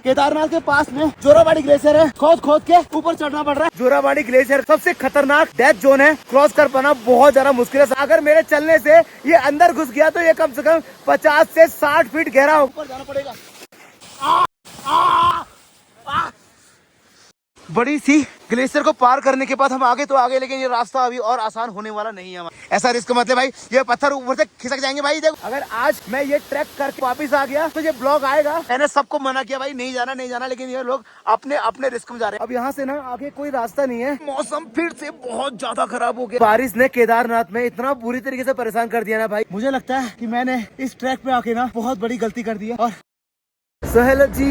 केदारनाथ के पास में जोराबाड़ी ग्लेशियर है, खोद खोद के ऊपर चढ़ना पड़ रहा है। जोराबाड़ी ग्लेशियर सबसे खतरनाक डेथ जोन है, क्रॉस कर पाना बहुत ज्यादा मुश्किल है। अगर मेरे चलने से ये अंदर घुस गया तो ये कम से कम 50 से 60 फीट गहरा ऊपर जाना पड़ेगा। बड़ी सी ग्लेशियर को पार करने के बाद हम आगे तो आगे, लेकिन ये रास्ता अभी और आसान होने वाला नहीं है। ऐसा रिस्क मतलब भाई ये पत्थर ऊपर से खिसक जाएंगे भाई। देखो अगर आज मैं ये ट्रैक करके वापस आ गया तो ये ब्लॉग आएगा। मैंने सबको मना किया भाई नहीं जाना नहीं जाना, लेकिन ये लोग अपने अपने रिस्क में जा रहे हैं। अब यहाँ से ना आगे कोई रास्ता नहीं है। मौसम फिर से बहुत ज्यादा खराब हो गया। बारिश ने केदारनाथ में इतना बुरी तरीके से परेशान कर दिया ना भाई, मुझे लगता है कि मैंने इस ट्रैक पे आके ना बहुत बड़ी गलती कर दी है। और सो हेलो जी,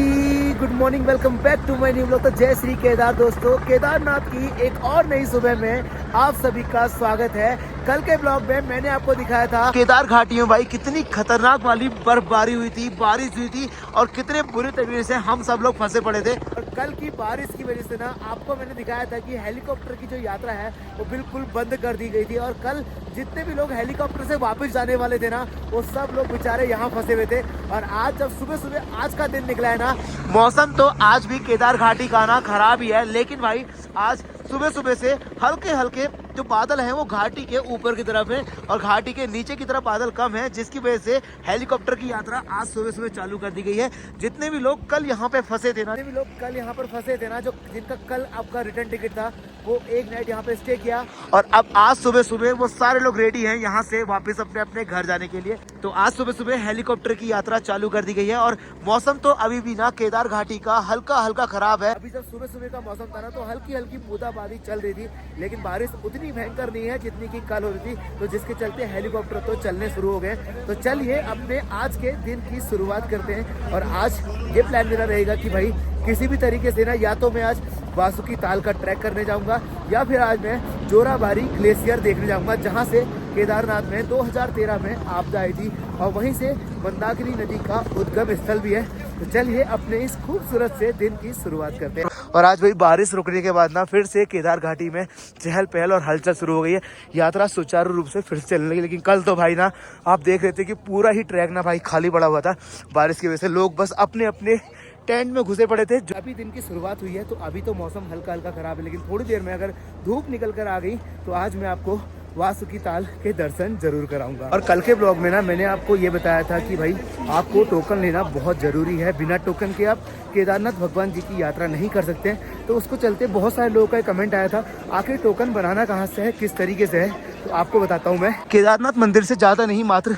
good morning, welcome back to my new vlog. तो जय श्री केदार दोस्तों, केदारनाथ की एक और नई सुबह में आप सभी का स्वागत है। कल के ब्लॉग में मैंने आपको दिखाया था केदार घाटियों भाई कितनी खतरनाक वाली बर्फबारी हुई थी, बारिश हुई थी और कितने बुरी तरीके से हम सब लोग फंसे पड़े थे। और कल की बारिश की वजह से ना आपको मैंने दिखाया था कि हेलीकॉप्टर की जो यात्रा है वो बिल्कुल बंद कर दी गई थी। और कल जितने भी लोग हेलीकॉप्टर से वापस जाने वाले थे ना, वो सब लोग बेचारे यहाँ फंसे हुए थे। और आज जब सुबह सुबह आज का दिन निकला है ना, मौसम तो आज भी केदार घाटी का ना खराब ही है, लेकिन भाई आज सुबह सुबह से हल्के हल्के जो बादल हैं वो घाटी के ऊपर की तरफ है और घाटी के नीचे की तरफ बादल कम है, जिसकी वजह से हेलीकॉप्टर की यात्रा आज सुबह सुबह चालू कर दी गई है। जितने भी लोग कल यहाँ पे फंसे थे ना, जो जिनका कल आपका रिटर्न टिकट था, वो एक नाइट यहाँ पे स्टे किया और अब आज सुबह सुबह वो सारे लोग रेडी हैं यहाँ से वापस अपने अपने घर जाने के लिए। तो आज सुबह सुबह हेलीकॉप्टर की यात्रा चालू कर दी गई है और मौसम तो अभी भी ना केदार घाटी का हल्का हल्का खराब है। अभी जब सुबह सुबह का मौसम था ना, तो हल्की हल्की बूंदाबांदी चल रही थी, लेकिन बारिश उतनी भयंकर नहीं है जितनी की कल हो रही थी, तो जिसके चलते हेलीकॉप्टर तो चलने शुरू हो गए। तो चलिए अपने आज के दिन की शुरुआत करते हैं। और आज ये प्लान मेरा रहेगा कि भाई किसी भी तरीके से ना, या तो मैं आज वासुकी ताल का ट्रैक करने जाऊंगा या फिर आज मैं जोराबाड़ी ग्लेशियर देखने जाऊंगा, जहां से केदारनाथ में 2013 में आपदा आई थी और वहीं से मंदाकिनी नदी का उद्गम स्थल भी है। तो चलिए अपने इस खूबसूरत से दिन की शुरुआत करते हैं। और आज भाई बारिश रुकने के बाद ना फिर से केदार घाटी में चहल पहल और हलचल शुरू हो गई है। यात्रा सुचारू रूप से फिर से चलने लगी, लेकिन कल तो भाई ना आप देख रहे थे कि पूरा ही ट्रैक ना भाई खाली पड़ा हुआ था बारिश की वजह से। लोग बस अपने अपने टेंट में घुसे पड़े थे। अभी दिन की शुरुआत हुई है तो अभी तो मौसम हल्का हल्का खराब है, लेकिन थोड़ी देर में अगर धूप निकल कर आ गई तो आज मैं आपको वासुकी ताल के दर्शन जरूर कराऊंगा। और कल के ब्लॉग में ना मैंने आपको ये बताया था कि भाई आपको टोकन लेना बहुत जरूरी है, बिना टोकन के आप केदारनाथ भगवान जी की यात्रा नहीं कर सकते। तो उसको चलते बहुत सारे लोगों का कमेंट आया था, आखिर टोकन बनाना कहाँ से है, किस तरीके से है, तो आपको बताता हूँ मैं। केदारनाथ मंदिर से ज्यादा नहीं, मात्र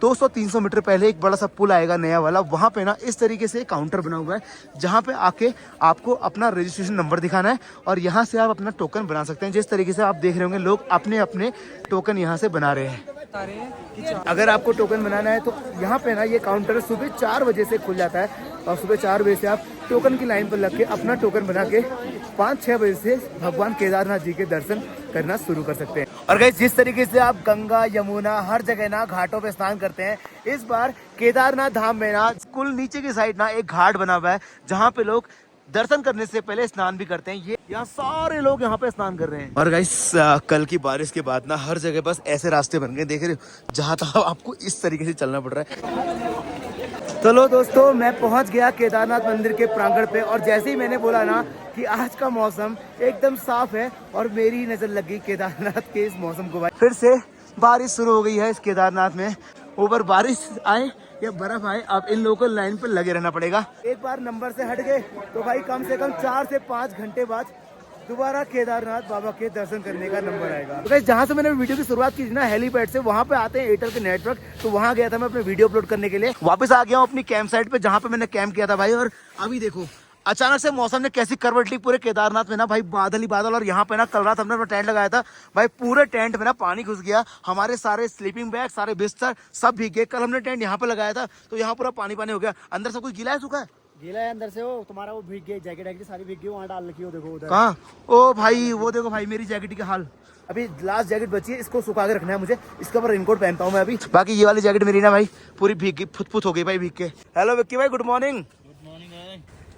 200-300 मीटर पहले एक बड़ा सा पुल आएगा नया वाला, वहाँ पे ना इस तरीके से काउंटर बना हुआ है, जहाँ पे आके आपको अपना रजिस्ट्रेशन नंबर दिखाना है और यहाँ से आप अपना टोकन बना सकते हैं। जिस तरीके से आप देख रहे होंगे लोग अपने अपने टोकन यहाँ से बना रहे हैं। अगर आपको टोकन बनाना है तो यहाँ पे ना ये काउंटर सुबह 4 बजे से खुल जाता है और सुबह 4 बजे से आप टोकन की लाइन पर लग के अपना टोकन बना के 5-6 बजे से भगवान केदारनाथ जी के दर्शन करना शुरू कर सकते हैं। और गाइस जिस तरीके से आप गंगा यमुना हर जगह ना घाटों पे स्नान करते हैं, इस बार केदारनाथ धाम में ना कुल नीचे की साइड ना एक घाट बना हुआ है, जहाँ पे लोग दर्शन करने से पहले स्नान भी करते हैं। ये यहाँ सारे लोग यहाँ पे स्नान कर रहे हैं। और गाइस कल की बारिश के बाद ना हर जगह बस ऐसे रास्ते बन गए, देख रहे हो, जहाँ तक आपको इस तरीके से चलना पड़ रहा है। चलो दोस्तों, मैं पहुंच गया केदारनाथ मंदिर के प्रांगण पे और जैसे ही मैंने बोला ना कि आज का मौसम एकदम साफ है और मेरी नजर लग गई केदारनाथ के इस मौसम को। भाई फिर से बारिश शुरू हो गई है इस केदारनाथ में। ऊपर बारिश आए या बर्फ आए, अब इन लोगों को लाइन पर लगे रहना पड़ेगा। एक बार नंबर से हट गए तो भाई कम से कम 4 से 5 घंटे बाद दोबारा केदारनाथ बाबा के दर्शन करने का नंबर आएगा। तो जहाँ से मैंने वीडियो की शुरुआत की थी ना, हेलीपैड से, वहाँ पे आते हैं एयरटेल के नेटवर्क, तो वहाँ गया था मैं अपने वीडियो अपलोड करने के लिए। वापस आ गया हूँ अपनी कैंप साइट पे जहाँ पे मैंने कैंप किया था भाई। और अभी देखो अचानक से मौसम ने कैसी करवट ली पूरे केदारनाथ में ना भाई, बादल ही बादल। और यहाँ पे ना कल रात हमने अपना टेंट लगाया था भाई, पूरे टेंट में ना पानी घुस गया, हमारे सारे स्लीपिंग बैग, सारे बिस्तर सब भीग गए। कल हमने टेंट यहाँ पे लगाया था तो यहाँ पूरा पानी पानी हो गया। अंदर सब कुछ गीला है, सूखा है, गीला है अंदर से। वो तुम्हारा वो भीग गई जैकेट सारी भीग गई, वहाँ डाल रखी हो, देखो उधर। कहाँ? ओ भाई वो देखो भाई मेरी जैकेट का हाल। अभी लास्ट जैकेट बची है, इसको सुखा के रखना है मुझे, इसके ऊपर रेनकोट पहनता हूँ मैं अभी। बाकी ये वाली जैकेट मेरी ना भाई पूरी भीग गई, फुत हो गई भाई भीग के। हेलो विक्की भाई, गुड मॉर्निंग।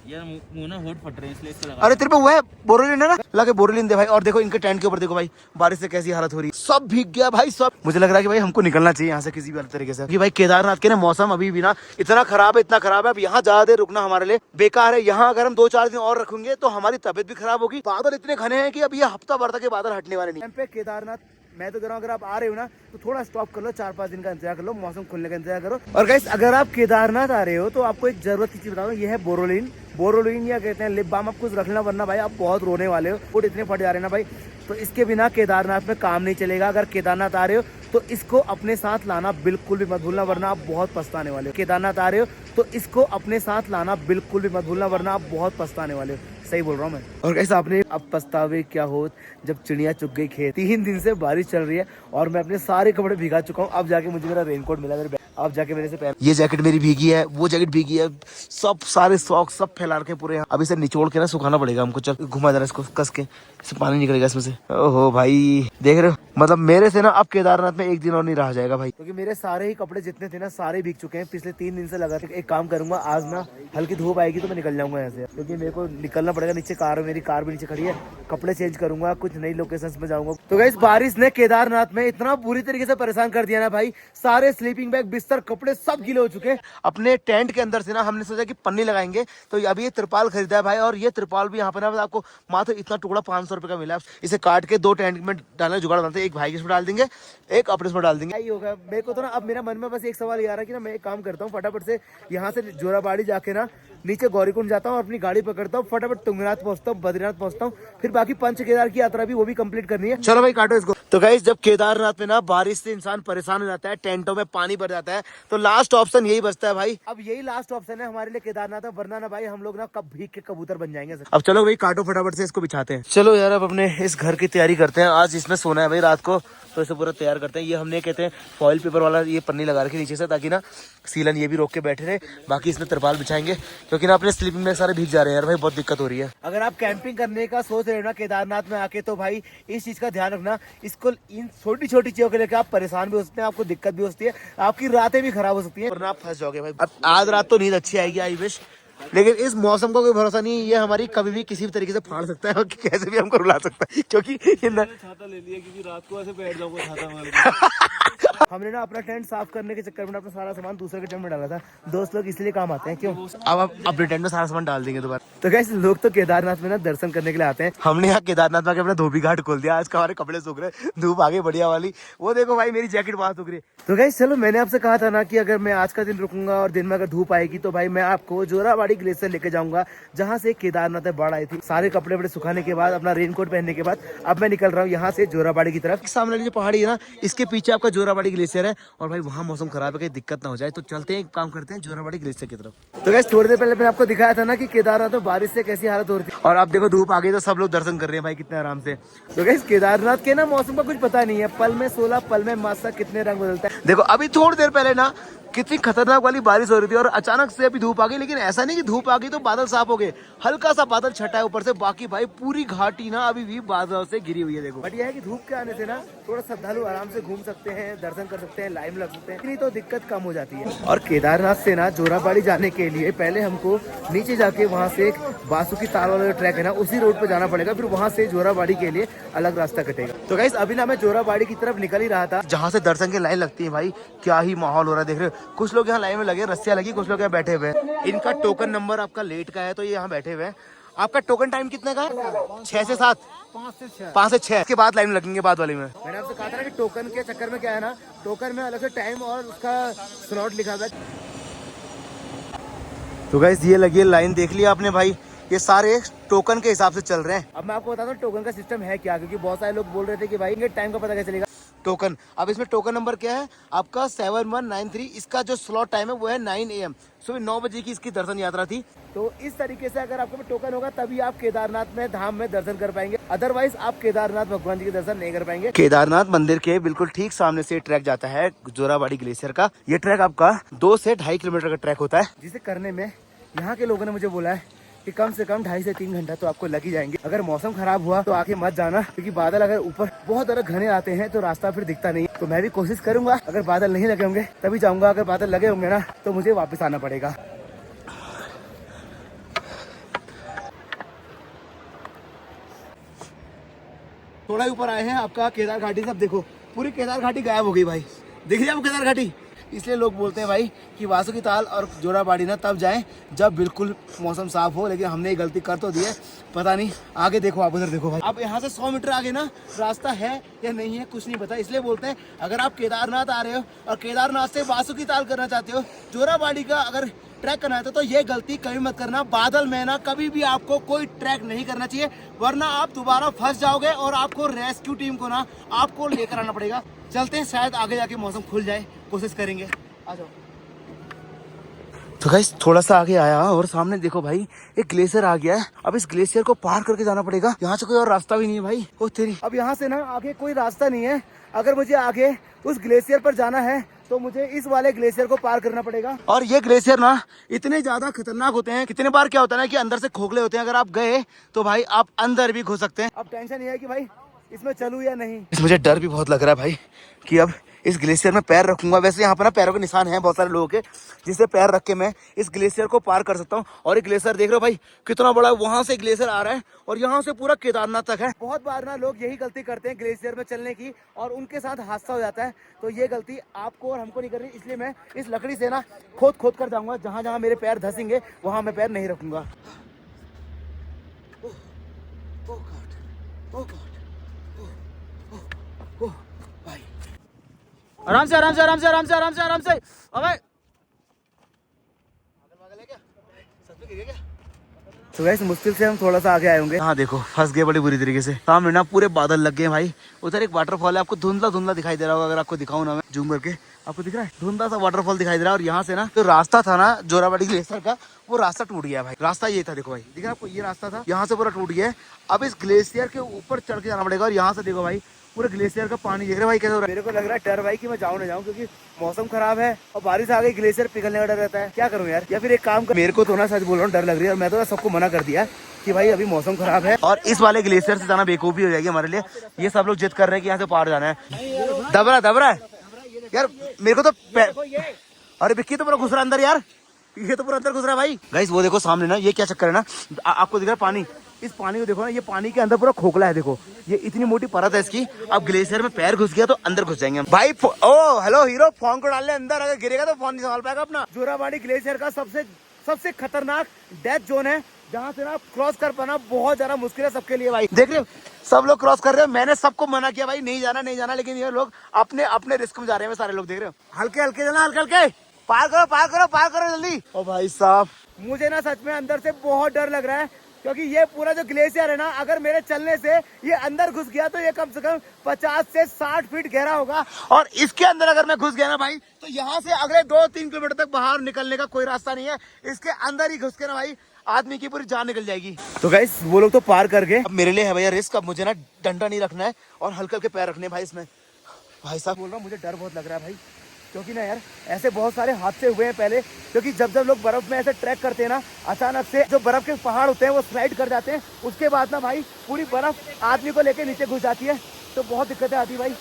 यार मुंह ना होठ फट रहे हैं इसलिए इससे लगा। अरे तेरे पे वो है बोरोलिन है ना, लगे बोरोलिन दे भाई। और देखो इनके टेंट के ऊपर देखो भाई, बारिश से कैसी हालत हो रही है, सब भीग गया भाई सब। मुझे लग रहा है कि भाई हमको निकलना चाहिए यहाँ से किसी भी तरीके से, कि भाई केदारनाथ के ना मौसम अभी भी ना इतना खराब है, अब यहाँ ज्यादा देर रुकना हमारे लिए बेकार है। यहाँ अगर हम 2-4 दिन और रखेंगे तो हमारी तबियत भी खराब होगी। बादल इतने घने हैं कि अब ये हफ्ता भर तक के बादल हटने वाले नहीं पे। केदारनाथ मैं तो कह रहा हूँ अगर आप आ रहे हो ना तो थोड़ा स्टॉप कर लो, 4-5 दिन का इंतजार कर लो, मौसम खुलने का इंतजार करो। और गाइस अगर आप केदारनाथ आ रहे हो तो आपको एक जरूरत की चीज बताऊँ, ये है बोरोलिन या कहते हैं लिप बाम। आप कुछ रखना, वरना भाई आप बहुत रोने वाले हो, फुट इतने फट जा रहे हैं ना भाई। तो इसके बिना केदारनाथ में काम नहीं चलेगा। अगर केदारनाथ आ रहे हो तो इसको अपने साथ लाना बिल्कुल भी मत भूलना, वरना आप बहुत पछताने वाले हो। केदारनाथ आ रहे हो तो इसको अपने साथ लाना बिल्कुल भी मत भूलना, वरना आप बहुत पछताने वाले हो। सही बोल रहा हूँ मैं। और कैसे आपने अब पछतावे क्या हो जब चिड़िया चुग गई खेत। 3 दिन से बारिश चल रही है और मैं अपने सारे कपड़े भिगा चुका हूँ। अब जाके मुझे मेरा रेनकोट मिला मेरे, अब जाके मेरे से पहन। ये जैकेट मेरी भीगी है, वो जैकेट भीगी है, सब सारे सॉक्स सब फैला रखे पूरे। अब इसे निचोड़ के ना सुखाना पड़ेगा हमको। चल घुमा जरा इसको कस के, इससे पानी निकलेगा इसमें से। ओहो भाई देख रहे हो, मतलब मेरे से ना अब केदारनाथ में एक दिन और नहीं रहा जाएगा भाई, क्योंकि मेरे सारे ही कपड़े जितने थे ना सारे भीग चुके हैं पिछले 3 दिन से लगातार। एक काम करूंगा, आज ना हल्की धूप आएगी तो मैं निकल जाऊंगा यहाँ से, क्योंकि मेरे को निकलना पड़ेगा। नीचे कार, मेरी कार भी नीचे खड़ी है, कपड़े चेंज करूंगा, कुछ नई लोकेशन में जाऊंगा। तो गाइस बारिश ने केदारनाथ में इतना बुरी तरीके से परेशान कर दिया ना भाई, सारे स्लीपिंग बैग, बिस्तर, कपड़े सब गीले हो चुके हैं। अपने टेंट के अंदर से ना हमने सोचा कि पन्नी लगाएंगे, तो अभी ये त्रिपाल खरीदा है भाई। और ये त्रिपाल भी यहाँ पे ना आपको मात्र इतना टुकड़ा 500 रुपए का मिला। इसे काट के 2 टेंट में डालने जुगाड़ बनाते हैं, एक भाई के इसमें डाल देंगे, एक अपने इसमें डाल देंगे। यही होगा। मेरे को तो ना अब मेरा मन में बस एक सवाल ये आ रहा है कि ना मैं एक काम करता हूँ, फटाफट से यहाँ से जोराबाड़ी जाके ना नीचे गौरीकुंड जाता हूँ, अपनी गाड़ी पकड़ता हूँ, फटाफट तुंगनाथ पहुंचता हूँ, बद्रीनाथ पहुंचता हूँ, फिर बाकी पंच केदार की यात्रा भी वो भी कंप्लीट करनी है। चलो भाई काटो इसको। तो गाइस जब केदारनाथ में ना बारिश से इंसान परेशान हो जाता है, टेंटों में पानी भर जाता है, तो लास्ट ऑप्शन यही बचता है भाई। अब यही लास्ट ऑप्शन है हमारे लिए केदारनाथ में, वरना ना भाई हम लोग ना कब भीग के कबूतर बन जाएंगे। अब चलो भाई काटो फटाफट से इसको बिछाते हैं। चलो यार अब अपने इस घर की तैयारी करते हैं। आज इसमें सोना है भाई रात को, तो इसे पूरा तैयार करते हैं। ये हमने कहते हैं फॉइल पेपर वाला ये पन्नी लगा रखी नीचे से, ताकि ना सीलन ये भी रोक के बैठे रहे। बाकी इसमें त्रिपाल बिछाएंगे, क्योंकि ना अपने स्लीपिंग बैग सारे भीग जा रहे हैं यार भाई, बहुत दिक्कत हो रही है। अगर आप कैंपिंग करने का सोच रहे हो ना केदारनाथ में आके, तो भाई इस चीज का ध्यान रखना। इसको इन छोटी छोटी चीजों के लेकर आप परेशान भी हो सकते हैं, आपको दिक्कत भी हो सकती है, आपकी रातें भी खराब हो सकती है, वरना आप फंस जाओगे भाई। अब आज रात तो नींद अच्छी आएगी आई विश, लेकिन इस मौसम का कोई भरोसा नहीं, ये हमारी कभी भी किसी भी तरीके से फाड़ सकता है और कैसे भी हमको रुला सकता है, क्योंकि ये छाता ले लिया क्योंकि रात को ऐसे बैठ जाऊंगा छाता मार के। हमने ना अपना टेंट साफ करने के चक्कर में अपना सारा सामान दूसरे के टेंट में डाला था। दोस्त लोग इसलिए काम आते हैं, क्यों? अब अपने टेंट में सारा सामान डाल देंगे दोबारा। तो गाइस लोग तो केदारनाथ में ना दर्शन करने के लिए आते हैं। हमने यहाँ केदारनाथ में अपना धोबी घाट खोल दिया। आज का हमारे कपड़े सूख रहे, धूप आ गई बढ़िया वाली। वो देखो भाई मेरी जैकेट वहां सूख रही है। तो गाइस चलो, मैंने आपसे कहा था ना कि अगर मैं आज का दिन रुकूंगा और दिन में अगर धूप आएगी तो भाई मैं आपको जोराबाड़ी ग्लेशियर लेके जाऊंगा, जहाँ से केदारनाथ बाढ़ आई थी। सारे कपड़े वपड़े सुखाने के बाद, अपना रेनकोट पहनने के बाद अब मैं निकल रहा हूँ यहाँ से जोराबाड़ी की तरफ। सामने जो पहाड़ी है ना, इसके पीछे आपका जोराबाड़ी ग्लेशियर है। और भाई वहाँ मौसम खराब है, कहीं दिक्कत ना हो जाए, तो चलते हैं, एक काम करते हैं जोराबाड़ी ग्लेशियर की तरफ। तो गाइस थोड़ी देर पहले मैंने आपको दिखाया था ना कि केदारनाथ में बारिश से कैसी हालत हो रही थी, और आप देखो धूप आ गई तो सब लोग दर्शन कर रहे हैं भाई कितने आराम से। तो गाइस केदारनाथ के ना मौसम का कुछ पता नहीं है, पल में 16 पल में मासा कितने रंग बदलता है। देखो अभी थोड़ी देर पहले ना कितनी खतरनाक वाली बारिश हो रही थी और अचानक से अभी धूप आ गई। लेकिन ऐसा नहीं कि धूप आ गई तो बादल साफ हो गए, हल्का सा बादल छटा है ऊपर से, बाकी भाई पूरी घाटी ना अभी भी बादलों से घिरी हुई है। देखो बट यह है कि धूप के आने से ना थोड़ा श्रद्धालु आराम से घूम सकते हैं, दर्शन कर सकते हैं, लाइन लग सकते हैं, नहीं तो दिक्कत कम हो जाती है। और केदारनाथ से ना जोराबाड़ी जाने के लिए पहले हमको नीचे जाके वहाँ से एक बासुकी ताल वाला ट्रैक है ना, उसी रोड पे जाना पड़ेगा, फिर वहाँ से जोराबाड़ी के लिए अलग रास्ता कटेगा। तो गाइस अभी ना मैं जोराबाड़ी की तरफ निकल ही रहा था, जहाँ से दर्शन की लाइन लगती है। भाई क्या ही माहौल हो रहा है, देख रहे हो कुछ लोग यहाँ लाइन में लगे, रस्सियां लगी, कुछ लोग यहाँ बैठे हुए हैं। इनका टोकन नंबर आपका लेट का है, तो ये यहाँ बैठे हुए हैं। आपका टोकन टाइम कितने का है? 6 से 7, 5 से 6 के बाद लाइन लगेंगे बाद वाली में। मैंने आपसे कहा था ना कि टोकन के चक्कर में क्या है ना, टोकन में अलग से टाइम और उसका स्लॉट लिखा हुआ है। तो गाइस ये लगी है लाइन, देख लिया आपने भाई, ये सारे टोकन के हिसाब से चल रहे हैं। अब मैं आपको बताता हूँ टोकन का सिस्टम है क्या, क्योंकि बहुत सारे लोग बोल रहे थे कि भाई इनके टाइम का पता कैसे चलेगा। टोकन, अब इसमें टोकन नंबर क्या है आपका 7193। इसका जो स्लॉट टाइम है वो है 9 AM, सुबह 9 बजे की इसकी दर्शन यात्रा थी। तो इस तरीके से अगर आपको टोकन होगा तभी आप केदारनाथ में धाम में दर्शन कर पाएंगे, अदरवाइज आप केदारनाथ भगवान जी के दर्शन नहीं कर पाएंगे। केदारनाथ मंदिर के बिल्कुल ठीक सामने से ट्रैक जाता है जोराबाड़ी ग्लेशियर का। ये ट्रैक आपका 2 से 2.5 किलोमीटर का ट्रैक होता है, जिसे करने में यहाँ के लोगों ने मुझे बोला है कि कम से कम 2.5 से 3 घंटा तो आपको लग ही जाएंगे। अगर मौसम खराब हुआ तो आके मत जाना, क्योंकि बादल अगर ऊपर बहुत ज्यादा घने आते हैं तो रास्ता फिर दिखता नहीं। तो मैं भी कोशिश करूंगा, अगर बादल नहीं लगे होंगे तभी जाऊंगा, अगर बादल लगे होंगे ना तो मुझे वापस आना पड़ेगा। थोड़ा ही ऊपर आए हैं, आपका केदार घाटी सब देखो, पूरी केदार घाटी गायब हो गई भाई। देखिए आप केदार घाटी, इसलिए लोग बोलते हैं भाई कि वासुकी ताल और जोराबाड़ी ना तब जाएं जब बिल्कुल मौसम साफ हो, लेकिन हमने ये गलती कर तो दी है, पता नहीं आगे देखो, आप उधर देखो भाई। अब यहाँ से 100 मीटर आगे ना रास्ता है या नहीं है कुछ नहीं पता, इसलिए बोलते हैं अगर आप केदारनाथ आ रहे हो और केदारनाथ से वासुकी ताल करना चाहते हो, जोराबाड़ी का अगर ट्रैक करना है तो ये गलती कभी मत करना। बादल में ना कभी भी आपको कोई ट्रैक नहीं करना चाहिए, वरना आप दोबारा फंस जाओगे और आपको रेस्क्यू टीम को ना आपको लेकर आना पड़ेगा। चलते हैं, शायद आगे जाके मौसम खुल जाए, कोशिश करेंगे। आ जाओ। तो गाइस थोड़ा सा आगे आया और सामने देखो भाई एक ग्लेशियर आ गया है। अब इस ग्लेशियर को पार करके जाना पड़ेगा, यहाँ से कोई और रास्ता भी नहीं है भाई। ओ तेरी, अब यहाँ से ना आगे कोई रास्ता नहीं है। अगर मुझे आगे उस ग्लेशियर पर जाना है तो मुझे इस वाले ग्लेशियर को पार करना पड़ेगा। और ये ग्लेशियर ना इतने ज्यादा खतरनाक होते हैं, कितने बार क्या होता है ना कि अंदर से खोखले होते हैं, अगर आप गए तो भाई आप अंदर भी घुस सकते हैं। अब टेंशन ये है कि भाई इसमें चलूं या नहीं। मुझे डर भी बहुत लग रहा है भाई कि अब इस ग्लेशियर में पैर रखूंगा। वैसे यहाँ पर ना पैरों के निशान हैं बहुत सारे लोगों के, जिससे पैर रख के मैं इस ग्लेशियर को पार कर सकता हूँ। और ये ग्लेशियर देख रहे हो भाई कितना बड़ा है, वहां से ग्लेशियर आ रहा है और यहाँ से पूरा केदारनाथ तक है। बहुत बार ना लोग यही गलती करते हैं ग्लेशियर में चलने की, और उनके साथ हादसा हो जाता है। तो ये गलती आपको और हमको नहीं करनी, इसलिए मैं इस लकड़ी से ना खोद कर जाऊंगा। जहाँ जहाँ मेरे पैर धंसेंगे वहां मैं पैर नहीं रखूंगा। आराम से आराम से आराम से आराम से आराम से आराम से। अबे तो गाइस मुश्किल से हम थोड़ा सा आगे आए होंगे। हाँ देखो फंस गए बड़ी बुरी तरीके से। सामने ना पूरे बादल लग गए भाई। उधर एक वाटरफॉल है, आपको धुंधला धुंधला दिखाई दे रहा होगा, अगर आपको दिखाऊं ना मैं जूम करके, आपको दिख रहा है धुंधला सा वाटरफॉल दिखाई दे रहा है। और यहाँ से ना जो रास्ता था ना जोराबाड़ी ग्लेशियर का, वो रास्ता टूट गया भाई। रास्ता ये था देखो भाई, दिख रहा है आपको, ये रास्ता था, यहाँ से पूरा टूट गया है। अब इस ग्लेशियर के ऊपर चढ़ के जाना पड़ेगा। और यहाँ से देखो भाई पूरे ग्लेशियर का पानी देख रहे भाई कैसे हो रहा है। मेरे को लग रहा है डर भाई कि मैं जाऊँ ना जाऊँ, क्योंकि मौसम खराब है और बारिश आ गई, ग्लेशियर पिघलने का डर रहता है। क्या करूँ यार, या फिर एक काम कर, मेरे को तो ना सच बोल रहा हूँ डर लग रही है। और मैं तो सबको मना कर दिया कि भाई अभी मौसम खराब है और इस वाले ग्लेशियर से जाना बेवकूफी हो जाएगी हमारे लिए। ये सब लोग जिद कर रहे हैं कि यहाँ से पार जाना है। दबरा है यार, मेरे को तो अरे बिक्की तो पूरा घुस रहा अंदर यार, ये तो पूरा अंदर घुस रहा है भाई। गाइस वो देखो सामने ना, ये क्या चक्कर है ना, आपको दिख रहा है पानी, इस पानी को देखो ना, ये पानी के अंदर पूरा खोखला है। देखो ये इतनी मोटी परत है इसकी। अब ग्लेशियर में पैर घुस गया तो अंदर घुस जाएंगे हम भाई। ओ हेलो हीरो, फोन को डाल ले अंदर, अगर गिरेगा तो फोन नहीं संभाल पाएगा अपना। जोराबाड़ी ग्लेशियर का सबसे खतरनाक डेथ जोन है, जहाँ से ना क्रॉस कर पाना बहुत ज्यादा मुश्किल है सबके लिए भाई। देख रहे हो सब लोग क्रॉस कर रहे हो, मैंने सबको मना किया भाई नहीं जाना, लेकिन ये लोग अपने रिस्क में जा रहे हैं। सारे लोग देख रहे हो, हल्के हल्के जाना, हल्के पार करो जल्दी। ओ भाई साहब मुझे ना सच में अंदर से बहुत डर लग रहा है, क्योंकि ये पूरा जो ग्लेशियर है ना, अगर मेरे चलने से ये अंदर घुस गया तो ये कम से कम 50 से 60 फीट गहरा होगा। और इसके अंदर अगर मैं घुस गया ना भाई, तो यहाँ से अगले 2-3 किलोमीटर तक बाहर निकलने का कोई रास्ता नहीं है। इसके अंदर ही घुस के ना भाई आदमी की पूरी जान निकल जाएगी। तो गाइस वो लोग तो पार कर गए, अब मेरे लिए है भैया रिस्क। अब मुझे ना डंडा नहीं रखना है और हल्के हल्के पैर रखने भाई इसमें। भाई साहब बोल रहा हूँ मुझे डर बहुत लग रहा है भाई, क्योंकि ना यार ऐसे बहुत सारे हादसे हुए हैं पहले। क्योंकि जब लोग बर्फ में ऐसे ट्रैक करते हैं ना, अचानक से जो बर्फ के पहाड़ होते हैं वो स्लाइड कर जाते हैं, उसके बाद ना भाई पूरी बर्फ आदमी को लेके नीचे घुस जाती है, तो बहुत दिक्कतें आती है भाई।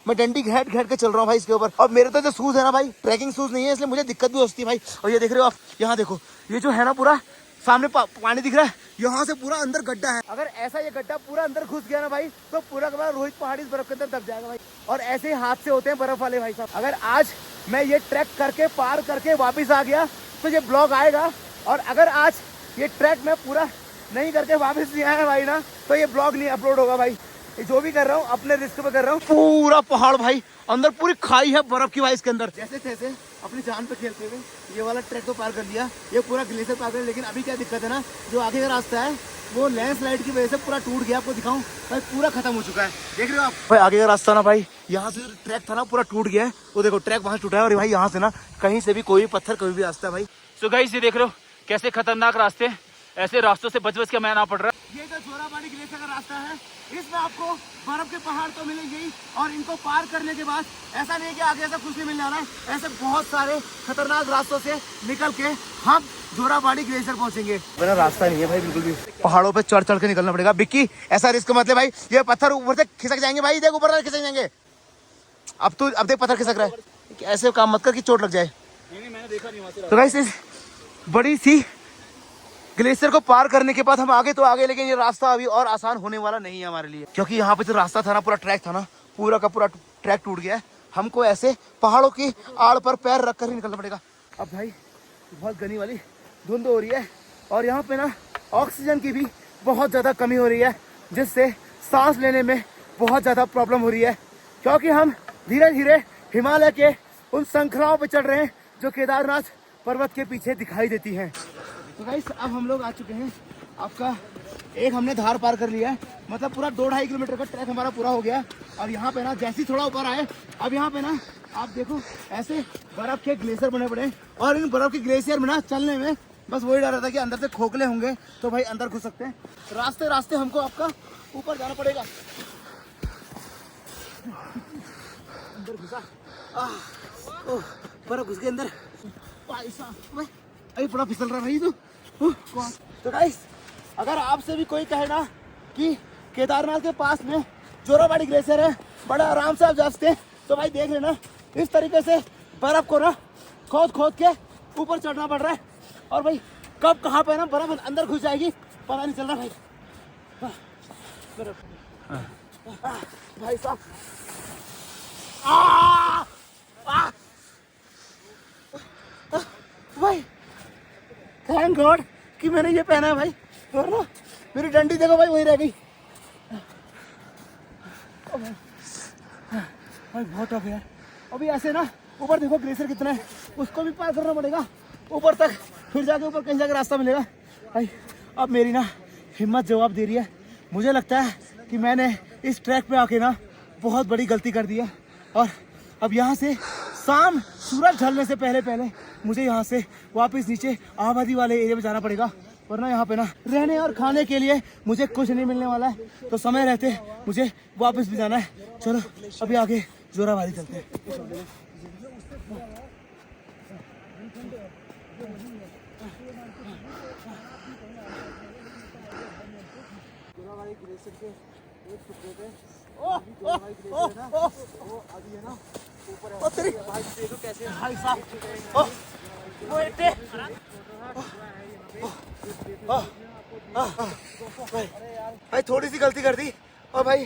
मैं डंडी घैट के चल रहा हूँ भाई इसके ऊपर। और मेरे तो जो शूज है ना भाई, ट्रैकिंग शूज नहीं है, इसलिए मुझे दिक्कत भी होती है भाई। और ये देख रहे हो आप, यहाँ देखो ये जो है ना पूरा सामने पानी दिख रहा है, यहाँ से पूरा अंदर गड्ढा है। अगर ऐसा ये गड्ढा पूरा अंदर घुस गया ना भाई, तो पूरा का पूरा रोहित पहाड़ी इस बर्फ के अंदर दब जाएगा भाई। और ऐसे ही हादसे होते हैं बर्फ वाले भाई साहब। अगर आज मैं ये ट्रैक करके पार करके वापस आ गया तो ये ब्लॉग आएगा, और अगर आज ये ट्रैक मैं पूरा नहीं करके वापस नहीं आया भाई ना, तो ये ब्लॉग नहीं अपलोड होगा भाई। जो भी कर रहा हूँ अपने रिस्क पे कर रहा हूँ। पूरा पहाड़ भाई, अंदर पूरी खाई है बर्फ की भाई इसके अंदर। जैसे तैसे अपनी जान पे खेलते हुए ये वाला ट्रैक तो पार कर लिया, ये पूरा ग्लेशियर पार कर लिया। लेकिन अभी क्या दिक्कत है ना, जो आगे का रास्ता है वो लैंडस्लाइड की वजह से पूरा टूट गया। आपको दिखाऊं भाई, पूरा खत्म हो चुका है, देख रहे हो आप भाई। आगे का रास्ता ना भाई, यहाँ से ट्रैक था ना पूरा टूट गया है, वो देखो ट्रैक वहाँ टूटा है। और भाई यहाँ से ना कहीं से भी कोई पत्थर कभी भी रास्ता है भाई। सो गाइस ये देख रहे हो कैसे खतरनाक रास्ते, ऐसे रास्तों से बच के मैं ना पड़ रहा। ये जो जोराबाड़ी ग्लेशियर का रास्ता है, इसमें आपको बर्फ के पहाड़ तो मिलेंगे ही, और इनको पार करने के बाद ऐसा नहीं है कि आगे ऐसा कुछ नहीं मिलने वाला है। ऐसे बहुत सारे खतरनाक रास्तों से निकल के हम जोराबाड़ी ग्लेशियर पहुंचेंगे। मेरा रास्ता नहीं है भाई बिल्कुल भी, पहाड़ों पे चढ़ के निकलना पड़ेगा। बिक्की ऐसा रिस्क मतलब भाई, ये पत्थर ऊपर से खिसक जाएंगे भाई, देख ऊपर खिसक जाएंगे। अब देख पत्थर खिसक रहा है, ऐसे काम मत कर कि चोट लग जाए। मैंने देखा नहीं वहां से। तो गाइस बड़ी सी ग्लेशियर को पार करने के बाद हम आगे तो आगे, लेकिन ये रास्ता अभी और आसान होने वाला नहीं है हमारे लिए, क्योंकि यहाँ पे जो रास्ता था ना, पूरा ट्रैक था ना, पूरा का पूरा ट्रैक टूट गया है। हमको ऐसे पहाड़ों की आड़ पर पैर रख कर ही निकलना पड़ेगा। अब भाई बहुत घनी वाली धुंध हो रही है और यहाँ पे ना ऑक्सीजन की भी बहुत ज़्यादा कमी हो रही है, जिससे सांस लेने में बहुत ज़्यादा प्रॉब्लम हो रही है, क्योंकि हम धीरे धीरे हिमालय के उन श्रृंखलाओं पर चढ़ रहे हैं जो केदारनाथ पर्वत के पीछे दिखाई देती हैं। तो गाइस अब हम लोग आ चुके हैं, आपका एक हमने धार पार कर लिया है, मतलब पूरा 2-2.5 किलोमीटर का ट्रैक हमारा पूरा हो गया। अब यहाँ पे ना जैसे ही थोड़ा ऊपर आए, अब यहाँ पे ना आप देखो ऐसे बर्फ के ग्लेशियर बने पड़े हैं, और इन बर्फ के ग्लेशियर में ना चलने में बस वही डर रहता है कि अंदर से खोखले होंगे तो भाई अंदर घुस सकते हैं। रास्ते रास्ते हमको आपका ऊपर जाना पड़ेगा। अंदर घुसा, बर्फ घुस के अंदर, अभी बड़ा फिसल रहा भाई तो गाइस अगर आपसे भी कोई कहे ना कि केदारनाथ के पास में जोराबाड़ी ग्लेशियर है, बड़ा आराम से आप जा सकते हैं, तो भाई देख लेना इस तरीके से बर्फ को ना खोद खोद के ऊपर चढ़ना पड़ रहा है, और भाई कब कहाँ पे ना बर्फ अंदर घुस जाएगी पता नहीं चल रहा भाई। भाई साहब भाई थैंक गॉड कि मैंने ये पहना है भाई, और ना मेरी डंडी देखो भाई वही रह गई। भाई बहुत टफ है। अभी ऐसे ना ऊपर देखो ग्लेशियर कितना है, उसको भी पार करना पड़ेगा ऊपर तक, फिर जाके ऊपर कहीं जाके रास्ता मिलेगा। भाई अब मेरी ना हिम्मत जवाब दे रही है। मुझे लगता है कि मैंने इस ट्रैक पे आके ना बहुत बड़ी गलती कर दी है, और अब यहाँ से शाम सूरज ढलने से पहले पहले मुझे यहाँ से वापस नीचे आबादी वाले एरिया में जाना पड़ेगा, वरना यहाँ पे ना रहने और खाने के लिए मुझे कुछ नहीं मिलने वाला है। तो समय रहते मुझे वापस भी जाना है। चलो अभी आगे जोराबाड़ी चलते हैं। जोराबाड़ी ग्लेशियर के एक टुकड़े पे जोराबाड़ी ग्लेशियर है ना, वो अभी है ना ऊपर है। तेरी भाई देखो कैसे भाई साहब वो इतने भाई थोड़ी सी गलती कर दी और भाई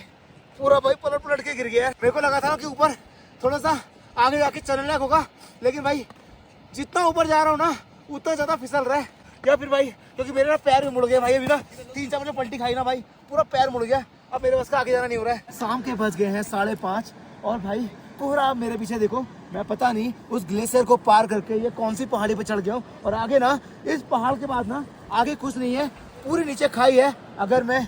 पूरा भाई पलट पलट के गिर गया। मेरे को लगा था कि ऊपर थोड़ा सा आगे जाके चलने लायक होगा, लेकिन भाई जितना ऊपर जा रहा हूँ ना उतना ज्यादा फिसल रहा है, या फिर भाई क्योंकि मेरे ना पैर भी मुड़ गए भाई। अभी ना 3-4 बजे पलटी खाई ना भाई, पूरा पैर मुड़ गया। अब मेरे बस का आगे जाना नहीं हो रहा है। शाम के बज गए हैं 5:30 और भाई कोहरा मेरे पीछे देखो। मैं पता नहीं उस ग्लेशियर को पार करके ये कौन सी पहाड़ी पे चढ़ गया हूँ, और आगे ना इस पहाड़ के बाद ना आगे कुछ नहीं है, पूरी नीचे खाई है। अगर मैं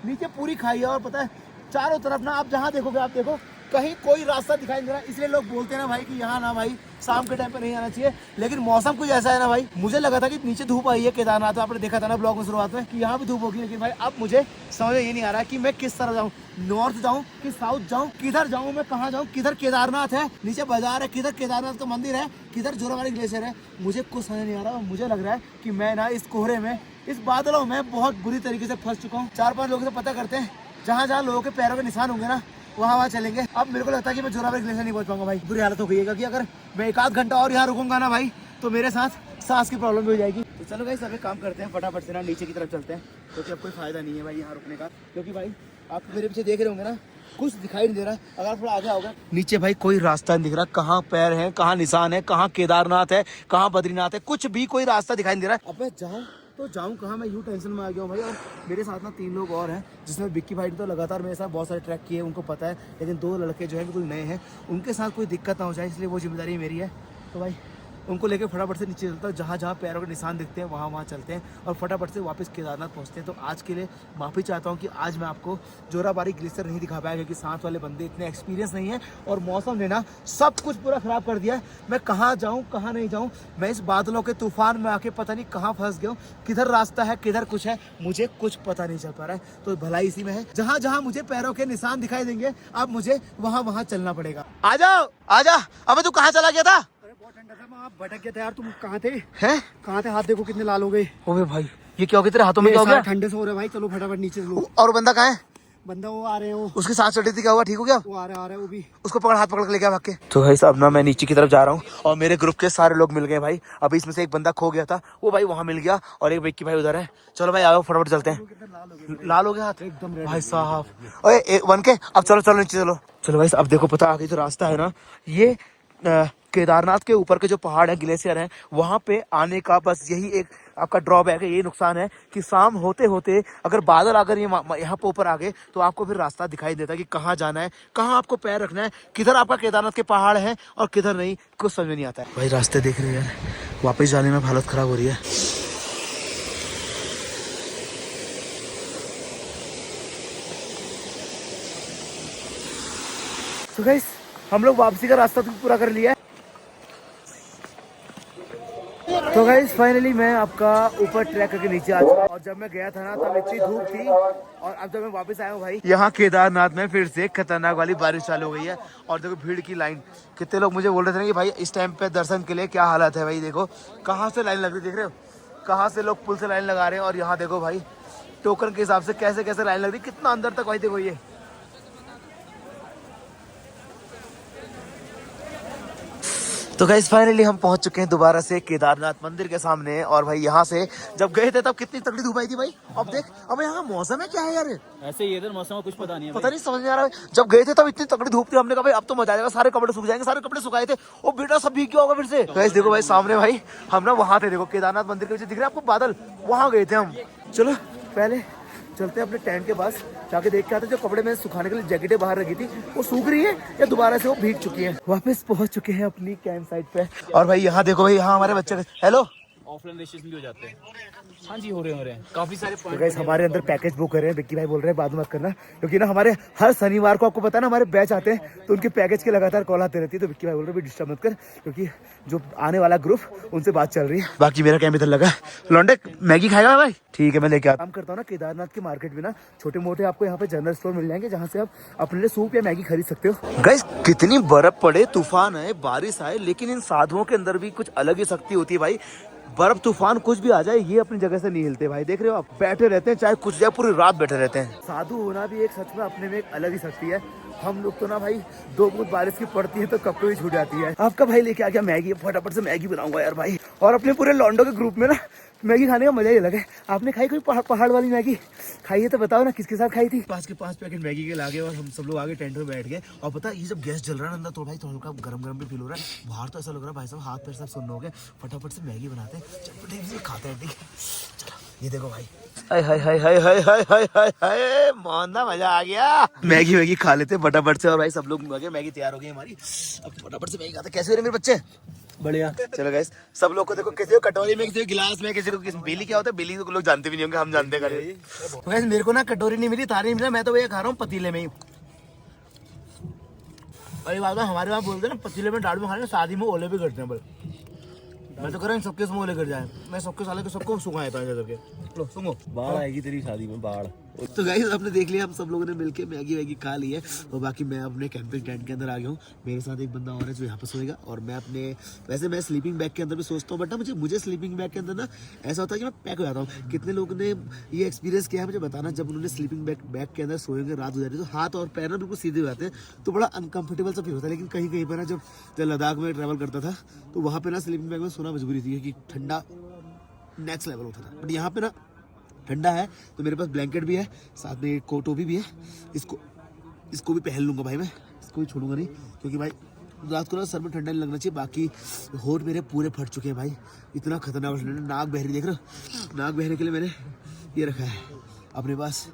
नीचे पूरी खाई है, और पता है चारों तरफ ना आप जहाँ देखोगे आप देखो कहीं कोई रास्ता दिखाई नहीं दे रहा। इसलिए लोग बोलते हैं ना भाई कि यहाँ ना भाई शाम के टाइम पे नहीं आना चाहिए, लेकिन मौसम कुछ ऐसा है ना भाई। मुझे लगा था कि नीचे धूप आई है केदारनाथ, तो आपने देखा था ना ब्लॉग में शुरुआत में कि यहाँ भी धूप होगी, लेकिन भाई अब मुझे समझ ये नहीं आ रहा कि मैं किस तरफ जाऊँ, नॉर्थ जाऊँ कि साउथ जाऊँ, किधर जाऊँ, मैं कहाँ जाऊँ, किधर केदारनाथ है, नीचे बाजार है, किधर केदारनाथ का मंदिर है, किधर जोराबाड़ी ग्लेशियर है, मुझे कुछ समझ नहीं आ रहा। मुझे लग रहा है कि मैं ना इस कोहरे में, इस बादलों में बहुत बुरी तरीके से फंस चुका हूँ। 4-5 लोगों से पता करते हैं, जहाँ जहाँ लोगों के पैरों के निशान होंगे ना वहाँ चलेंगे। अब मेरे को लगता है कि मैं जोराबाड़ी ग्लेशियर नहीं पहुँच पाऊंगा भाई। बुरी हालत हो गई है, क्योंकि अगर मैं 1-आध घंटा और यहाँ रुकूंगा ना भाई तो मेरे साथ सांस की प्रॉब्लम भी हो जाएगी। तो चलो भाई सब एक काम करते हैं, फटाफट से ना नीचे की तरफ चलते हैं, क्योंकि अब कोई फायदा नहीं है भाई यहाँ रुकने का। क्योंकि भाई आप मेरे पीछे देख रहे होंगे ना, कुछ दिखाई नहीं दे रहा है। अगर थोड़ा आगे आओगे नीचे भाई कोई रास्ता नहीं दिख रहा, कहाँ पैर है, कहाँ निशान है, कहाँ केदारनाथ है, कहाँ बद्रीनाथ है, कुछ भी कोई रास्ता दिखाई नहीं दे रहा है। अब मैं जाऊँ तो जाऊँ कहाँ, मैं यूँ टेंशन में आ गया हूँ भाई। और मेरे साथ ना 3 लोग और हैं, जिसमें विक्की भाई ने तो लगातार मेरे साथ बहुत सारे ट्रैक किए, उनको पता है, लेकिन 2 लड़के जो है बिल्कुल नए हैं, उनके साथ कोई दिक्कत ना हो जाए, इसलिए वो जिम्मेदारी मेरी है। तो भाई उनको लेकर फटाफट से नीचे चलता हूँ, जहाँ जहाँ पैरों के निशान दिखते हैं वहाँ चलते हैं, और फटाफट से वापस केदारनाथ पहुँचते हैं। तो आज के लिए माफ़ी चाहता हूँ कि आज मैं आपको जोराबाड़ी ग्लेशियर नहीं दिखा पाया, क्योंकि साथ वाले बंदे इतने एक्सपीरियंस नहीं है, और मौसम ने ना सब कुछ पूरा ख़राब कर दिया है। मैं कहाँ जाऊँ कहाँ नहीं जाऊँ, मैं इस बादलों के तूफान में आके पता नहीं कहाँ फंस गया हूँ, किधर रास्ता है किधर कुछ है, मुझे कुछ पता नहीं चल पा रहा है। तो भलाई इसी में है, जहाँ जहाँ मुझे पैरों के निशान दिखाई देंगे अब मुझे वहाँ चलना पड़ेगा। आ जाओ आ जा। अबे तू कहाँ चला गया था? आप भटक गए थे यार, तुम कहाँ थे? हैं? कहाँ थे? हाथ देखो कितने लाल हो गए। ओए भाई ये क्या हो गया तेरे हाथों में, क्या हो गया? ठंडे से हो रहे भाई, चलो फटाफट नीचे चलो। और बंदा कहाँ है? बंदा वो आ रहे हो, उसके साथ चढ़ी थी, क्या हुआ? ठीक हो गया? वो आ रहे वो भी। उसको पकड़, हाथ पकड़ के ले गया भाग के। तो भाई साहब ना मैं नीचे की तरफ जा रहा हूँ और मेरे ग्रुप के सारे लोग मिल गए भाई। अभी इसमें से एक बंदा खो गया था, वो भाई वहां मिल गया और एक विक्की भाई उधर है। चलो भाई आओ फटाफट चलते हैं। लाल हो गया हाथ एकदम भाई साहब। ओए वन के अब चलो चलो नीचे चलो। चलो भाई अब देखो पता आगे जो रास्ता है ना, ये केदारनाथ के ऊपर के जो पहाड़ है, ग्लेशियर है, वहां पे आने का बस यही एक आपका ड्रॉबैक है, यही नुकसान है कि शाम होते होते अगर बादल अगर ये यहाँ पे ऊपर आ गए तो आपको फिर रास्ता दिखाई देता है कि कहाँ जाना है, कहाँ आपको पैर रखना है, किधर आपका केदारनाथ के पहाड़ है और किधर नहीं, कुछ समझ में नहीं आता है। भाई रास्ते देख रहे हैं यार, वापस जाने में हालत खराब हो रही है। तो गाइस हम लोग वापसी का रास्ता तो पूरा कर लिया है। तो गाइस फाइनली मैं आपका ऊपर ट्रैक करके नीचे आ चुका, और जब मैं गया था ना तब इतनी धूप थी, और अब जब मैं वापस आया हूँ भाई, यहाँ केदारनाथ में फिर से खतरनाक वाली बारिश चालू हो गई है। और देखो भीड़ की लाइन, कितने लोग मुझे बोल रहे थे ना कि भाई इस टाइम पे दर्शन के लिए क्या हालत है भाई। देखो कहाँ से लाइन लग रही, देख रहे हो कहाँ से लोग पुल से लाइन लगा रहे हैं, और यहाँ देखो भाई टोकन के हिसाब से कैसे कैसे लाइन लग रही, कितना अंदर तक भाई देखो ये। तो गाइस फाइनली हम पहुंच चुके हैं दोबारा से केदारनाथ मंदिर के सामने। और भाई यहाँ से जब गए थे तब कितनी तगड़ी धूप आई थी भाई। अब देख अब यहाँ मौसम है क्या है यार, ऐसे ही इधर मौसम का कुछ पता नहीं है, पता नहीं समझ नहीं आ रहा है। जब गए थे तब इतनी तगड़ी धूप थी, हमने कहा भाई अब तो मजा आ जाएगा, सारे कपड़े सूख जाएंगे, सारे कपड़े सुखाए थे, वो बेटा सब भीग गया होगा फिर से। गाइस देखो भाई सामने भाई हम ना वहाँ थे, देखो केदारनाथ मंदिर के पीछे दिख रहा है आपको बादल, वहाँ गए थे हम। चलो पहले चलते हैं अपने टेंट के पास, जाके देख के आते हैं जो कपड़े में सुखाने के लिए जैकेटें बाहर रखी थी वो सूख रही है या दोबारा से वो भीग चुकी है। वापस पहुंच चुके हैं अपनी कैंप साइट पे। और भाई यहाँ देखो भाई, यहाँ हमारे बच्चे, हेलो ऑफलाइन रजिस्ट्रेशन भी हो जाते हैं। हाँ जी हो रहे हैं काफी सारे तो गाइस हमारे अंदर पैकेज बुक कर रहे हैं, विक्की भाई बोल रहे हैं बाद में मत करना, क्योंकि ना हमारे हर शनिवार को आपको पता है ना हमारे बैच आते हैं, तो उनके पैकेज के लगातार कॉल आते रहती है। तो विक्की भाई बोल रहे हैं डिस्टर्ब मत कर, क्योंकि जो आने वाला ग्रुप उनसे बात चल रही है। बाकी मेरा कैंप इधर लगा, लौंडे मैगी खाएगा भाई? ठीक है मैं लेके आता। काम करता हूँ ना केदारनाथ की मार्केट में ना छोटे मोटे आपको यहाँ पे जनरल स्टोर मिल जाएंगे, जहाँ से आप अपने लिए सूप या मैगी खरीद सकते हो। गाइस कितनी बर्फ पड़े, तूफान आए, बारिश आए, लेकिन इन साधुओं के अंदर भी कुछ अलग ही शक्ति होती है भाई। बर्फ तूफान कुछ भी आ जाए ये अपनी जगह से नहीं हिलते भाई, देख रहे हो आप, बैठे रहते हैं चाहे कुछ जाए, पूरी रात बैठे रहते हैं। साधु होना भी एक सच में अपने में एक अलग ही शक्ति है। हम लोग तो ना भाई 2 बूंद बारिश की पड़ती है तो कब भी छूट जाती है। आपका भाई लेके आ गया मैगी, फटाफट से मैगी बनाऊंगा यार भाई। और अपने पूरे लॉन्डो के ग्रुप में ना मैगी खाने का मजा ही अलग है। आपने खाई कोई पहाड़ वाली मैगी खाई है तो बताओ ना, किसके साथ खाई थी? 5 के 5 पैकेट मैगी के लागे और हम सब लोग आगे टेंट में बैठ गए। और पता ये जब गैस जल रहा है अंदर तो भाई थोड़ा गरम गरम भी फील हो रहा है, बाहर तो ऐसा लग रहा है भाई साहब हाथ पैर सब सुन्न हो गए। फटाफट से मैगी बनाते हैं, चटपटे से खाते हैं। ठीक है चलो ये देखो भाई, हाय हाय हाय हाय हाय हाय हाय हाय हाय मोहना मजा आ गया। मैगी वैगी खा लेते फटाफट से, और भाई सब लोग मैगी तैयार हो गई हमारी। अब फटाफट से मैगी खाते। कैसे हो रहे मेरे बच्चे? बढ़िया। चलो गाइस सब लोग को देखो, किसी को कटोरी में, किसी को गिलास में, किसी को बेली क्या होता है, बेली को लोग जानते भी नहीं होंगे, हम जानते हैं। तो गाइस मेरे को ना कटोरी नहीं मिली, तारी नहीं मिला, मैं तो भैया खा रहा हूँ पतीले में ही। अरे बात हमारे वहाँ बोलते हैं ना पतीले में दाल में खाने, शादी में ओले भी करते हैं। बल मैं तो कर रहा हूँ सबके ओले कर जाए, मैं सबके साले को सबको सुखाया था करके। लो सुनो बाढ़ आएगी तेरी शादी में, बाढ़। तो गाइस आपने देख लिया, हम सब लोगों ने मिलके मैगी वैगी खा ली है, और बाकी मैं अपने कैंपिंग टेंट के अंदर आ गया हूँ। मेरे साथ एक बंदा और है जो यहाँ पे सोएगा, और मैं अपने वैसे मैं स्लीपिंग बैग के अंदर भी सोचता हूँ, बट ना मुझे स्लीपिंग बैग के अंदर ना ऐसा होता है कि मैं पैक हो जाता हूँ। कितने लोगों ने ये एक्सपीरियंस किया है मुझे बताना, जब उन्होंने स्लीपिंग बैग के अंदर सोएंगे, रात हो जाती है तो हाथ और पैर ना बिल्कुल सीधे हो जाते हैं, तो बड़ा अनकंफर्टेबल सा फील होता है। लेकिन कहीं कहीं पर ना जब लद्दाख में ट्रैवल करता था तो वहाँ पे ना स्लीपिंग बैग में सोना मजबूरी थी, क्योंकि ठंडा नेक्स्ट लेवल होता था। बट यहाँ पे ना ठंडा है तो मेरे पास ब्लैंकेट भी है, साथ में एक कोट भी है, इसको भी पहन लूंगा भाई मैं, इसको भी छोड़ूंगा नहीं, क्योंकि भाई रात को ना सर में ठंडा नहीं लगना चाहिए। बाकी होठ मेरे पूरे फट चुके हैं भाई, इतना खतरनाक नाक बहरी, देख रहे हो, नाक बहने के लिए मैंने ये रखा है अपने पास,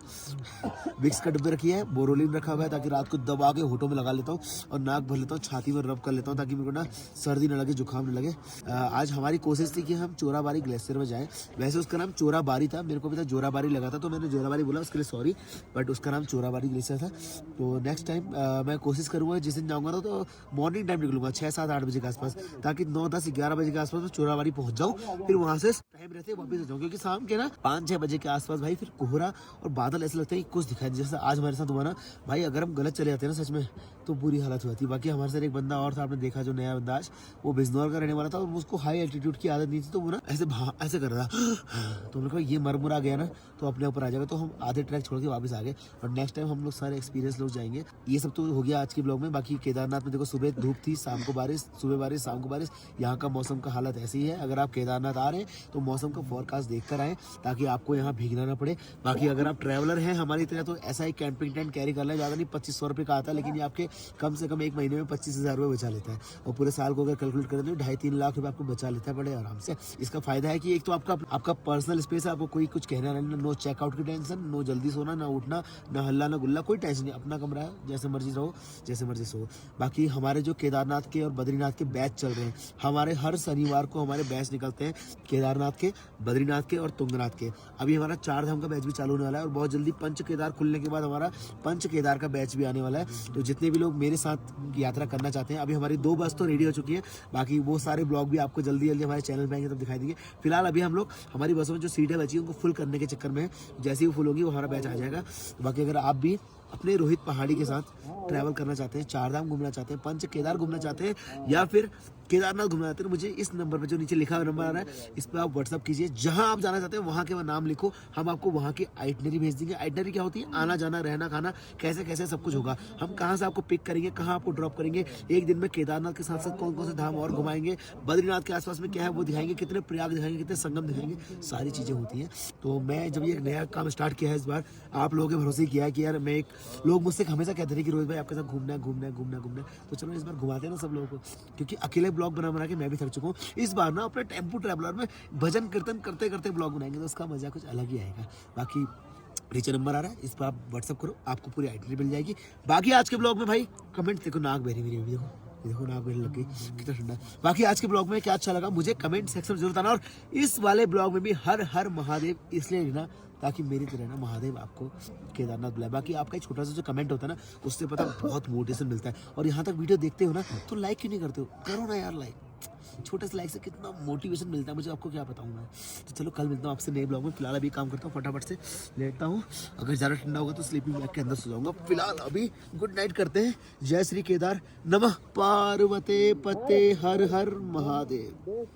विक्स का डब्बे रखी है, बोरोलिन रखा हुआ है, ताकि रात को दबा के होठों में लगा लेता हूँ और नाक भर लेता हूँ, छाती में रब कर लेता हूँ, ताकि मेरे को ना सर्दी ना लगे, जुकाम ना लगे। आज हमारी कोशिश थी कि हम चोराबारी ग्लेशियर में जाएं। वैसे उसका नाम चोराबारी था, मेरे को भी था जोराबारी लगा था, तो मैंने जोराबारी बोला, उसके लिए सॉरी, बट उसका नाम चोराबारी ग्लेशियर था। तो नेक्स्ट टाइम मैं कोशिश करूँगा जिस दिन जाऊँगा तो मॉर्निंग टाइम निकलूंगा 6, 7, 8 बजे के आसपास, ताकि 9, 10, 11 बजे के आसपास मैं चोराबारी पहुँच जाऊँ, फिर वहाँ से टाइम रहते वापस आ जाऊँ, क्योंकि शाम के ना 5, 6 बजे के आसपास भाई फिर कोहरा रहा और बादल ऐसे लगता है कि कुछ दिखाई नहीं, जैसे आज हमारे साथ हुआ ना भाई। अगर हम गलत चले जाते हैं ना सच में तो बुरी हालत हुई थी। बाकी हमारे साथ एक बंदा और था, आपने देखा जो नया बंदा आज, वो बिजनौर का रहने वाला था और उसको हाई एल्टीट्यूड की आदत नहीं थी, तो वो ना ऐसे कर रहा था। तो हमने कहा ये मरमुरा गया ना तो अपने ऊपर आ जाएगा, तो हम आधे ट्रैक छोड़ के वापस आ गए। और नेक्स्ट टाइम हम लोग सारे एक्सपीरियंस लोग जाएंगे। ये सब तो हो गया आज के ब्लॉग में। बाकी केदारनाथ में देखो सुबह धूप थी, शाम को बारिश, सुबह बारिश, शाम को बारिश। यहाँ का मौसम का हालत ऐसी ही है। अगर आप केदारनाथ आ रहे हैं तो मौसम का फोरकास्ट देख कर आए ताकि आपको यहाँ भीगना ना पड़े। बाकी अगर आप ट्रैवलर हैं हमारी तरह तो ऐसा ही कैंपिंग टेंट कैरी कर लें, ज़्यादा नहीं, 2500 रुपये का आता है, लेकिन ये आपके कम से कम एक महीने में 25,000 रुपये बचा लेता है। और पूरे साल को अगर कैलकुलेट करें तो 2.5-3 लाख रुपये आपको बचा लेता है बड़े आराम से। इसका फायदा है कि एक तो आपका पर्सनल स्पेस है, आपको कोई कुछ कहना नहीं, नो चेकआउट की टेंशन, नो जल्दी सोना, ना उठना, ना हल्ला ना गुल्ला, कोई टेंशन नहीं। अपना कमरा है, जैसे मर्जी रहो, जैसे मर्जी सो। बाकी हमारे जो केदारनाथ के और बद्रीनाथ के बैच चल रहे हैं, हमारे हर शनिवार को हमारे बैच निकलते हैं केदारनाथ के, बद्रीनाथ के और तुंगनाथ के। अभी हमारा 4 धाम का बैच भी चालू होने वाला है और बहुत जल्दी पंच केदार खुलने के बाद हमारा पंच केदार का बैच भी आने वाला है। तो जितने भी लोग मेरे साथ यात्रा करना चाहते हैं, अभी हमारी 2 बस तो रेडी हो चुकी है। बाकी वो सारे ब्लॉग भी आपको जल्दी जल्दी हमारे चैनल पे आएंगे तब दिखाई देंगे। फिलहाल अभी हम लोग हमारी बसों में जो सीटें बची उनको फुल करने के चक्कर में है। जैसे ही वो फुल होगी वो हमारा बैच आ जाएगा। बाकी अगर आप भी अपने रोहित पहाड़ी के साथ ट्रैवल करना चाहते हैं, 4 धाम घूमना चाहते हैं, पंच केदार घूमना चाहते हैं या फिर केदारनाथ घूमना चाहते हैं, तो मुझे इस नंबर पर जो नीचे लिखा हुआ नंबर आ रहा है इस पर आप व्हाट्सअप कीजिए। जहां आप जाना चाहते हैं वहां के नाम लिखो, हम आपको वहां की आइटनरी भेज देंगे। आइटनरी क्या होती है? आना जाना, रहना, खाना, कैसे कैसे सब कुछ होगा। हम कहाँ से आपको पिक करेंगे, कहाँ आपको ड्रॉप करेंगे, एक दिन में केदारनाथ के साथ साथ कौन कौन से धाम और घुमाएंगे, बद्रीनाथ के आसपास में क्या है वो दिखाएंगे, कितने प्रयाग दिखाएंगे, कितने संगम दिखाएंगे, सारी चीज़ें होती हैं। तो मैं जब ये नया काम स्टार्ट किया है इस बार, आप लोगों के भरोसे किया है कि यार मैं लोग मुझसे हमेशा कहते थे कि रोहित भाई आपके साथ घूमना है घूमना है घूमना है घूमना है, तो चलो इस बार घुमाते हैं ना सब लोगों को, क्योंकि अकेले ब्लॉग बना के मैं भी थक चुका हूँ। इस बार ना अपने टेम्पो ट्रैवलर में भजन कीर्तन करते करते ब्लॉग बनाएंगे तो उसका मजा कुछ अलग ही आएगा। बाकी नीचे नंबर आ रहा है, इस पर आप व्हाट्सअप करो, आपको पूरी आइटनरी मिल जाएगी। बाकी आज के ब्लॉग में भाई कमेंट देखो, नाक बहरी मेरी देखो नाक बहने लग गई, कितना ठंडा। बाकी आज के ब्लॉग में क्या अच्छा लगा मुझे कमेंट सेक्शन में जरूर बताना। और इस वाले ब्लॉग में भी हर हर महादेव इसलिए लेना ताकि मेरी तरह ना महादेव आपको केदारनाथ बुलाए। बाकी आपका एक छोटा सा जो कमेंट होता है ना उससे पता बहुत मोटिवेशन मिलता है। और यहाँ तक वीडियो देखते हो ना तो लाइक क्यों नहीं करते हो? करो ना यार लाइक, छोटे से लाइक से कितना मोटिवेशन मिलता है मुझे, आपको क्या बताऊँ मैं। तो चलो कल मिलता हूँ आपसे नए ब्लॉग में। फिलहाल अभी काम करता हूँ, फटाफट से लेटता हूँ। अगर ज़्यादा ठंडा होगा तो स्लीपिंग बैग के अंदर सो जाऊँगा। फिलहाल अभी गुड नाइट करते हैं। जय श्री केदार, नमः पार्वते पते, हर हर महादेव।